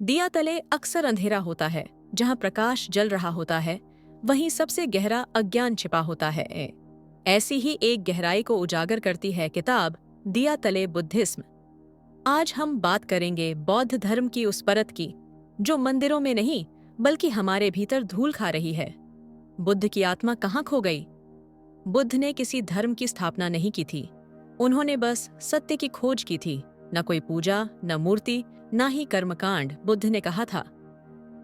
दिया तले अक्सर अंधेरा होता है। जहाँ प्रकाश जल रहा होता है वहीं सबसे गहरा अज्ञान छिपा होता है। ऐसी ही एक गहराई को उजागर करती है किताब दिया तले बुद्धिज्म। आज हम बात करेंगे बौद्ध धर्म की उस परत की जो मंदिरों में नहीं बल्कि हमारे भीतर धूल खा रही है। बुद्ध की आत्मा कहाँ खो गई? बुद्ध ने किसी धर्म की स्थापना नहीं की थी। उन्होंने बस सत्य की खोज की थी। न कोई पूजा, न मूर्ति, न ही कर्मकांड। बुद्ध ने कहा था,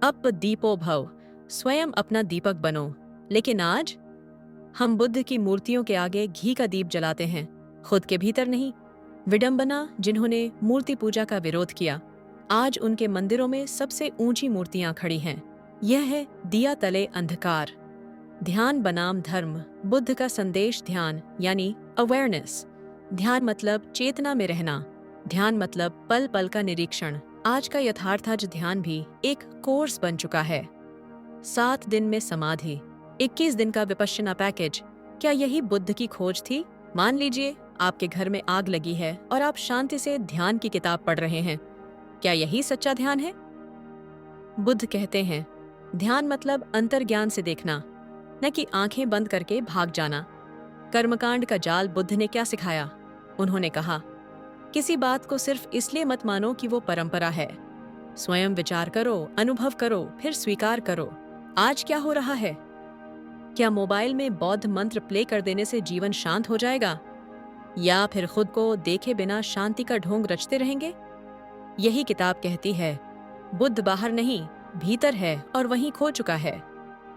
अप दीपो भव, स्वयं अपना दीपक बनो। लेकिन आज हम बुद्ध की मूर्तियों के आगे घी का दीप जलाते हैं, खुद के भीतर नहीं। विडंबना, जिन्होंने मूर्ति पूजा का विरोध किया, आज उनके मंदिरों में सबसे ऊंची मूर्तियां खड़ी हैं। यह है दिया तले अंधकार। ध्यान बनाम धर्म। बुद्ध का संदेश ध्यान यानी अवेयरनेस। ध्यान मतलब चेतना में रहना। ध्यान मतलब पल पल का निरीक्षण। आज का यथार्थ ध्यान भी एक कोर्स बन चुका है। 7 दिन में समाधि, 21 दिन का विपश्यना पैकेज। क्या यही बुद्ध की खोज थी? मान लीजिए आपके घर में आग लगी है और आप शांति से ध्यान की किताब पढ़ रहे हैं। क्या यही सच्चा ध्यान है? बुद्ध कहते हैं, ध्यान मतलब अंतर्ज्ञान से देखना, न कि आंखें बंद करके भाग जाना। कर्मकांड का जाल। बुद्ध ने क्या सिखाया? उन्होंने कहा, किसी बात को सिर्फ इसलिए मत मानो कि वो परंपरा है। स्वयं विचार करो, अनुभव करो, फिर स्वीकार करो। आज क्या हो रहा है? क्या मोबाइल में बौद्ध मंत्र प्ले कर देने से जीवन शांत हो जाएगा? या फिर खुद को देखे बिना शांति का ढोंग रचते रहेंगे? यही किताब कहती है, बुद्ध बाहर नहीं, भीतर है और वहीं खो चुका है।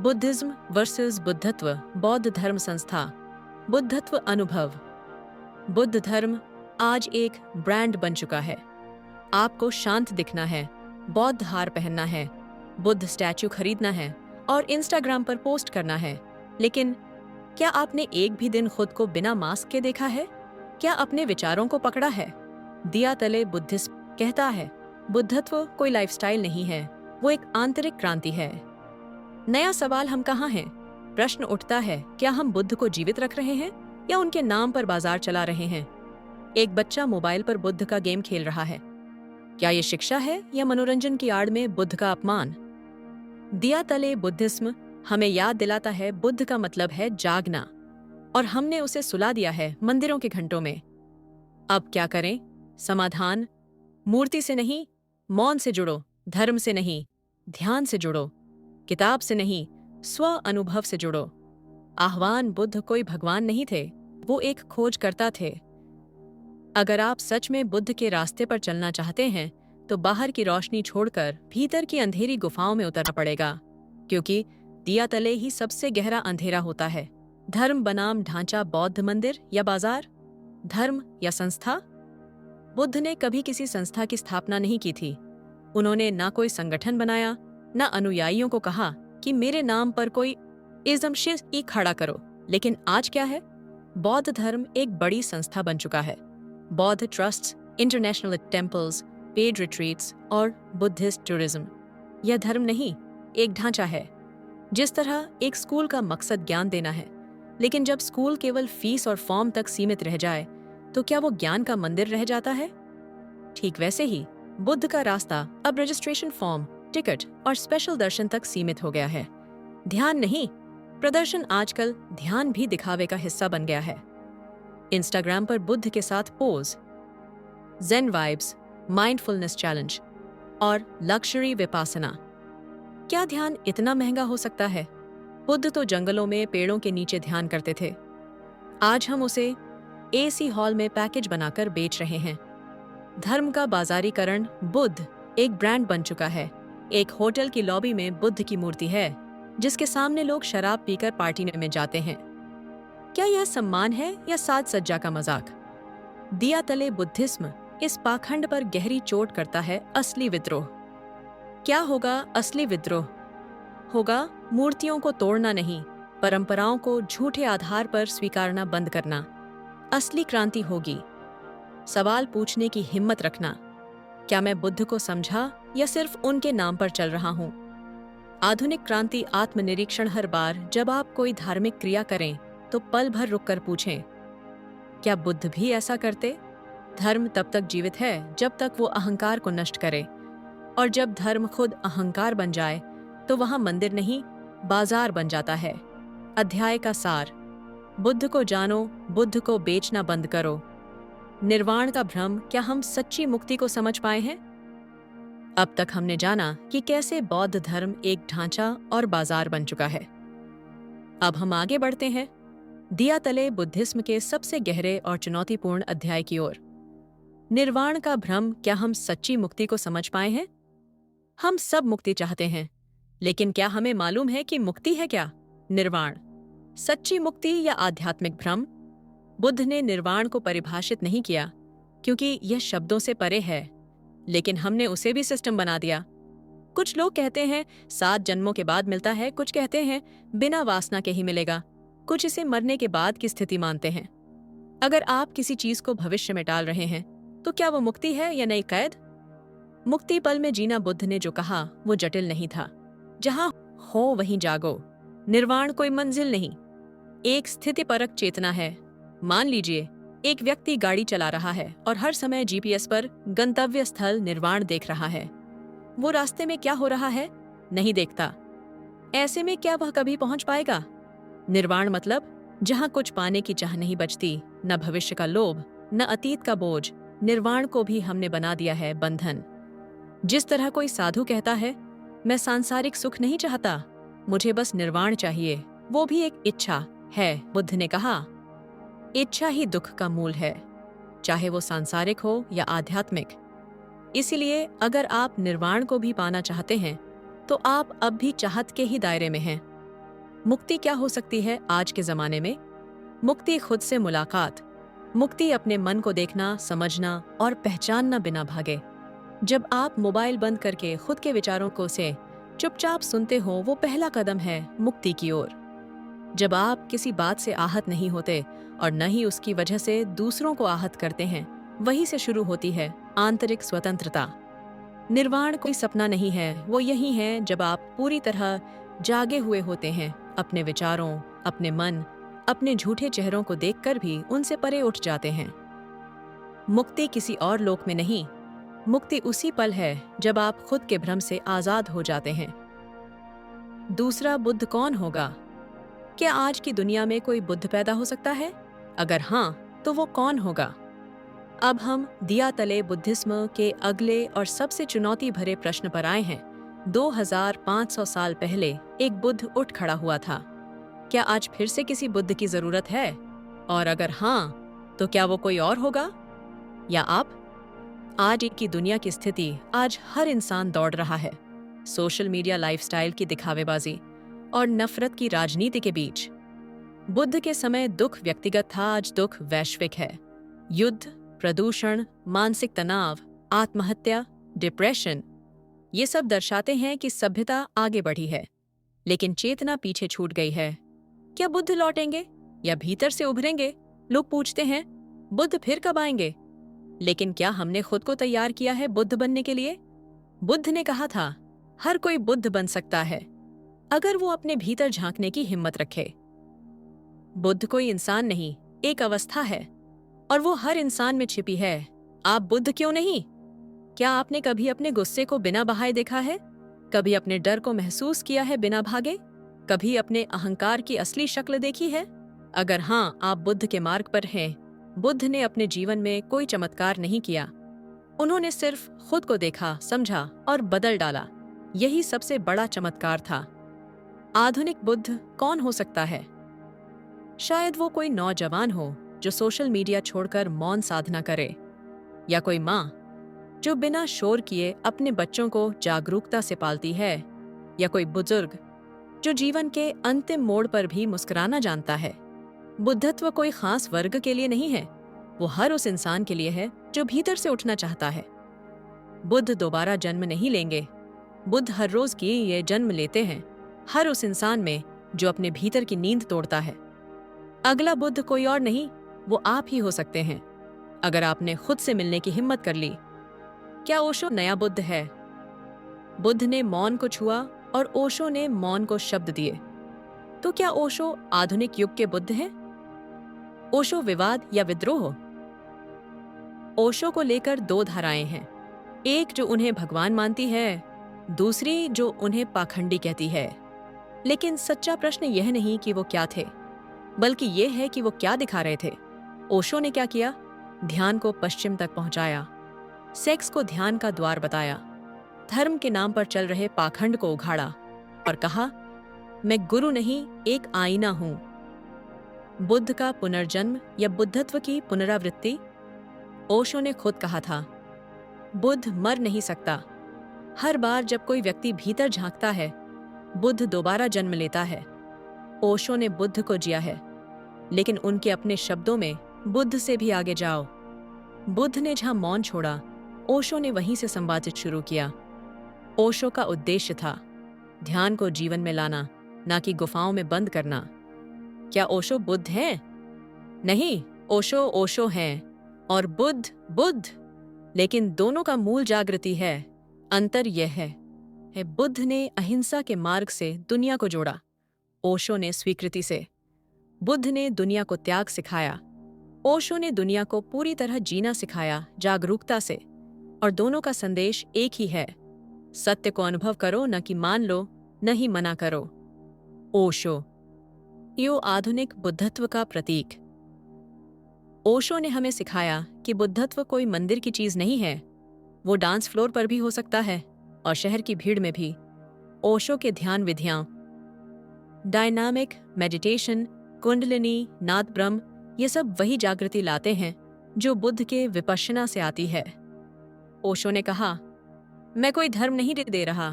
बुद्धिज्म वर्सेस बुद्धत्व। बौद्ध धर्म संस्था। बुद्धत्व अनुभव। बुद्ध धर्म आज एक ब्रांड बन चुका है। आपको शांत दिखना है, बौद्ध हार पहनना है, बुद्ध स्टैचू खरीदना है और इंस्टाग्राम पर पोस्ट करना है। लेकिन क्या आपने एक भी दिन खुद को बिना मास्क के देखा है? क्या अपने विचारों को पकड़ा है? दिया तले बुद्धिज्म कहता है, बुद्धत्व कोई लाइफस्टाइल नहीं है, वो एक आंतरिक क्रांति है। नया सवाल, हम कहाँ हैं? प्रश्न उठता है, क्या हम बुद्ध को जीवित रख रहे हैं या उनके नाम पर बाजार चला रहे हैं? एक बच्चा मोबाइल पर बुद्ध का गेम खेल रहा है। क्या ये शिक्षा है या मनोरंजन की आड़ में बुद्ध का अपमान? दिया तले बुद्धिज्म हमें याद दिलाता है, बुद्ध का मतलब है जागना, और हमने उसे सुला दिया है मंदिरों के घंटों में। अब क्या करें? समाधान, मूर्ति से नहीं, मौन से जुड़ो। धर्म से नहीं, ध्यान से जुड़ो। किताब से नहीं, स्व अनुभव से जुड़ो। आह्वान, बुद्ध कोई भगवान नहीं थे, वो एक खोजकर्ता थे। अगर आप सच में बुद्ध के रास्ते पर चलना चाहते हैं तो बाहर की रोशनी छोड़कर भीतर की अंधेरी गुफाओं में उतरना पड़ेगा, क्योंकि दिया तले ही सबसे गहरा अंधेरा होता है। धर्म बनाम ढांचा। बौद्ध मंदिर या बाजार, धर्म या संस्था। बुद्ध ने कभी किसी संस्था की स्थापना नहीं की थी। उन्होंने ना कोई संगठन बनाया, ना अनुयायियों को कहा कि मेरे नाम पर कोई इज़्म शिर्क खड़ा करो। लेकिन आज क्या है? बौद्ध धर्म एक बड़ी संस्था बन चुका है। बौद्ध trusts, international temples, paid retreats और बुद्धिस्ट टूरिज्म। यह धर्म नहीं, एक ढांचा है। जिस तरह एक स्कूल का मकसद ज्ञान देना है, लेकिन जब स्कूल केवल फीस और फॉर्म तक सीमित रह जाए तो क्या वो ज्ञान का मंदिर रह जाता है? ठीक वैसे ही बुद्ध का रास्ता अब रजिस्ट्रेशन फॉर्म, टिकट और स्पेशल दर्शन तक सीमित हो गया है। ध्यान नहीं, प्रदर्शन। आजकल ध्यान भी दिखावे का हिस्सा बन गया है। इंस्टाग्राम पर बुद्ध के साथ pose, zen vibes, mindfulness challenge और लक्जरी विपासना। क्या ध्यान इतना महंगा हो सकता है? बुद्ध तो जंगलों में पेड़ों के नीचे ध्यान करते थे। आज हम उसे एसी हॉल में पैकेज बनाकर बेच रहे हैं। धर्म का बाजारीकरण। बुद्ध एक ब्रांड बन चुका है। एक होटल की लॉबी में बुद्ध की मूर्ति है जिसके सामने लोग शराब पीकर पार्टी में जाते हैं। क्या यह सम्मान है या साज सज्जा का मजाक? दिया तले बुद्धिज्म इस पाखंड पर गहरी चोट करता है। असली विद्रोह। क्या होगा असली विद्रोह? होगा मूर्तियों को तोड़ना नहीं, परंपराओं को झूठे आधार पर स्वीकारना बंद करना। असली क्रांति होगी सवाल पूछने की हिम्मत रखना, क्या मैं बुद्ध को समझा या सिर्फ उनके नाम पर चल रहा हूँ? आधुनिक क्रांति आत्मनिरीक्षण। हर बार जब आप कोई धार्मिक क्रिया करें तो पल भर रुककर पूछें, क्या बुद्ध भी ऐसा करते? धर्म तब तक जीवित है जब तक वो अहंकार को नष्ट करे। और जब धर्म खुद अहंकार बन जाए तो वहां मंदिर नहीं, बाजार बन जाता है। अध्याय का सार। बुद्ध को जानो, बुद्ध को बेचना बंद करो। निर्वाण का भ्रम। क्या हम सच्ची मुक्ति को समझ पाए हैं? अब तक हमने जाना कि कैसे बौद्ध धर्म एक ढांचा और बाजार बन चुका है। अब हम आगे बढ़ते हैं दिया तले बुद्धिज्म के सबसे गहरे और चुनौतीपूर्ण अध्याय की ओर। निर्वाण का भ्रम। क्या हम सच्ची मुक्ति को समझ पाए हैं? हम सब मुक्ति चाहते हैं, लेकिन क्या हमें मालूम है कि मुक्ति है क्या? निर्वाण, सच्ची मुक्ति या आध्यात्मिक भ्रम? बुद्ध ने निर्वाण को परिभाषित नहीं किया क्योंकि यह शब्दों से परे है, लेकिन हमने उसे भी सिस्टम बना दिया। कुछ लोग कहते हैं 7 जन्मों के बाद मिलता है, कुछ कहते हैं बिना वासना के ही मिलेगा, कुछ इसे मरने के बाद की स्थिति मानते हैं। अगर आप किसी चीज को भविष्य में टाल रहे हैं तो क्या वो मुक्ति है या नई कैद? मुक्ति पल में जीना। बुद्ध ने जो कहा वो जटिल नहीं था। जहां हो वहीं जागो। निर्वाण कोई मंजिल नहीं, एक स्थितिपरक चेतना है। मान लीजिए एक व्यक्ति गाड़ी चला रहा है और हर समय जीपीएस पर गंतव्य स्थल निर्वाण देख रहा है। वो रास्ते में क्या हो रहा है नहीं देखता। ऐसे में क्या वह कभी पहुंच पाएगा? निर्वाण मतलब जहां कुछ पाने की चाह नहीं बचती, न भविष्य का लोभ, न अतीत का बोझ। निर्वाण को भी हमने बना दिया है बंधन। जिस तरह कोई साधु कहता है, मैं सांसारिक सुख नहीं चाहता, मुझे बस निर्वाण चाहिए, वो भी एक इच्छा है। बुद्ध ने कहा, इच्छा ही दुख का मूल है, चाहे वो सांसारिक हो या आध्यात्मिक। इसीलिए अगर आप निर्वाण को भी पाना चाहते हैं तो आप अब भी चाहत के ही दायरे में हैं। मुक्ति क्या हो सकती है आज के जमाने में? मुक्ति खुद से मुलाकात। मुक्ति अपने मन को देखना, समझना और पहचानना बिना भागे। जब आप मोबाइल बंद करके खुद के विचारों को से चुपचाप सुनते हो, वो पहला कदम है मुक्ति की ओर। जब आप किसी बात से आहत नहीं होते और न ही उसकी वजह से दूसरों को आहत करते हैं, वहीं से शुरू होती है आंतरिक स्वतंत्रता। निर्वाण कोई सपना नहीं है, वो यही है जब आप पूरी तरह जागे हुए होते हैं, अपने विचारों, अपने मन, अपने झूठे चेहरों को देखकर भी उनसे परे उठ जाते हैं। मुक्ति किसी और लोक में नहीं, मुक्ति उसी पल है जब आप खुद के भ्रम से आजाद हो जाते हैं। दूसरा, बुद्ध कौन होगा? क्या आज की दुनिया में कोई बुद्ध पैदा हो सकता है? अगर हाँ, तो वो कौन होगा? अब हम दिया तले बुद्धिज्म के अगले और सबसे चुनौती भरे प्रश्न पर आए हैं। 2500 साल पहले एक बुद्ध उठ खड़ा हुआ था। क्या आज फिर से किसी बुद्ध की जरूरत है? और अगर हाँ, तो क्या वो कोई और होगा या आप? आज की दुनिया की स्थिति, आज हर इंसान दौड़ रहा है सोशल मीडिया लाइफस्टाइल की दिखावेबाजी और नफरत की राजनीति के बीच। बुद्ध के समय दुख व्यक्तिगत था, आज दुख वैश्विक है। युद्ध, प्रदूषण, मानसिक तनाव, आत्महत्या, डिप्रेशन, ये सब दर्शाते हैं कि सभ्यता आगे बढ़ी है, लेकिन चेतना पीछे छूट गई है। क्या बुद्ध लौटेंगे या भीतर से उभरेंगे? लोग पूछते हैं, बुद्ध फिर कब आएंगे? लेकिन क्या हमने खुद को तैयार किया है बुद्ध बनने के लिए? बुद्ध ने कहा था, हर कोई बुद्ध बन सकता है अगर वो अपने भीतर झांकने की हिम्मत रखे। बुद्ध कोई इंसान नहीं, एक अवस्था है और वो हर इंसान में छिपी है। आप बुद्ध क्यों नहीं? क्या आपने कभी अपने गुस्से को बिना बहाए देखा है? कभी अपने डर को महसूस किया है बिना भागे? कभी अपने अहंकार की असली शक्ल देखी है? अगर हाँ, आप बुद्ध के मार्ग पर हैं। बुद्ध ने अपने जीवन में कोई चमत्कार नहीं किया, उन्होंने सिर्फ खुद को देखा, समझा और बदल डाला। यही सबसे बड़ा चमत्कार था। आधुनिक बुद्ध कौन हो सकता है? शायद वो कोई नौजवान हो जो सोशल मीडिया छोड़कर मौन साधना करे, या कोई माँ जो बिना शोर किए अपने बच्चों को जागरूकता से पालती है, या कोई बुजुर्ग जो जीवन के अंतिम मोड़ पर भी मुस्कुराना जानता है। बुद्धत्व कोई खास वर्ग के लिए नहीं है, वो हर उस इंसान के लिए है जो भीतर से उठना चाहता है। बुद्ध दोबारा जन्म नहीं लेंगे, बुद्ध हर रोज की ये जन्म लेते हैं, हर उस इंसान में जो अपने भीतर की नींद तोड़ता है। अगला बुद्ध कोई और नहीं, वो आप ही हो सकते हैं अगर आपने खुद से मिलने की हिम्मत कर ली। क्या ओशो नया बुद्ध है? बुद्ध ने मौन को छुआ और ओशो ने मौन को शब्द दिए। तो क्या ओशो आधुनिक युग के बुद्ध हैं? ओशो विवाद या विद्रोह? ओशो को लेकर 2 धाराएं हैं। एक जो उन्हें भगवान मानती है, दूसरी जो उन्हें पाखंडी कहती है। लेकिन सच्चा प्रश्न यह नहीं कि वो क्या थे, बल्कि ये है कि वो क्या दिखा रहे थे। ओशो ने क्या किया? ध्यान को पश्चिम तक पहुंचाया, सेक्स को ध्यान का द्वार बताया, धर्म के नाम पर चल रहे पाखंड को उघाड़ा और कहा, मैं गुरु नहीं, एक आईना हूं। बुद्ध का पुनर्जन्म या बुद्धत्व की पुनरावृत्ति? ओशो ने खुद कहा था, बुद्ध मर नहीं सकता। हर बार जब कोई व्यक्ति भीतर झांकता है, बुद्ध दोबारा जन्म लेता है। ओशो ने बुद्ध को जिया है, लेकिन उनके अपने शब्दों में बुद्ध से भी आगे जाओ। बुद्ध ने जहां मौन छोड़ा, ओशो ने वहीं से संवादित शुरू किया। ओशो का उद्देश्य था ध्यान को जीवन में लाना, ना कि गुफाओं में बंद करना। क्या ओशो बुद्ध हैं? नहीं, ओशो ओशो हैं और बुद्ध बुद्ध। लेकिन दोनों का मूल जागृति है। अंतर यह है बुद्ध ने अहिंसा के मार्ग से दुनिया को जोड़ा, ओशो ने स्वीकृति से। बुद्ध ने दुनिया को त्याग सिखाया, ओशो ने दुनिया को पूरी तरह जीना सिखाया, जागरूकता से। और दोनों का संदेश एक ही है, सत्य को अनुभव करो, न कि मान लो, न ही मना करो। ओशो, यो आधुनिक बुद्धत्व का प्रतीक। ओशो ने हमें सिखाया कि बुद्धत्व कोई मंदिर की चीज नहीं है। वो डांस फ्लोर पर भी हो सकता है और शहर की भीड़ में भी। ओशो के ध्यान विधियां, डायनामिक मेडिटेशन, कुंडलिनी, नाद ब्रह्म, ये सब वही जागृति लाते हैं जो बुद्ध के विपश्यना से आती है। ओशो ने कहा, मैं कोई धर्म नहीं दे रहा,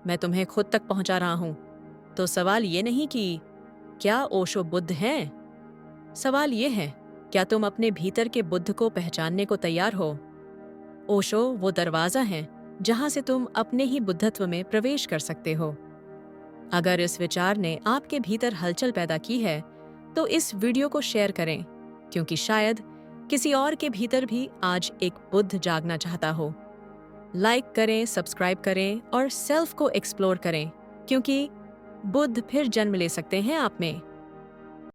मैं तुम्हें खुद तक पहुंचा रहा हूं। तो सवाल ये नहीं कि क्या ओशो बुद्ध हैं? सवाल ये है, क्या तुम अपने भीतर के बुद्ध को पहचानने को तैयार हो? ओशो वो दरवाजा है जहां से तुम अपने ही बुद्धत्व में प्रवेश कर सकते हो। अगर इस विचार ने आपके भीतर हलचल पैदा की है, तो इस वीडियो को शेयर करें, क्योंकि शायद किसी और के भीतर भी आज एक बुद्ध जागना चाहता हो। लाइक करें, सब्सक्राइब करें और सेल्फ को एक्सप्लोर करें, क्योंकि बुद्ध फिर जन्म ले सकते हैं आप में।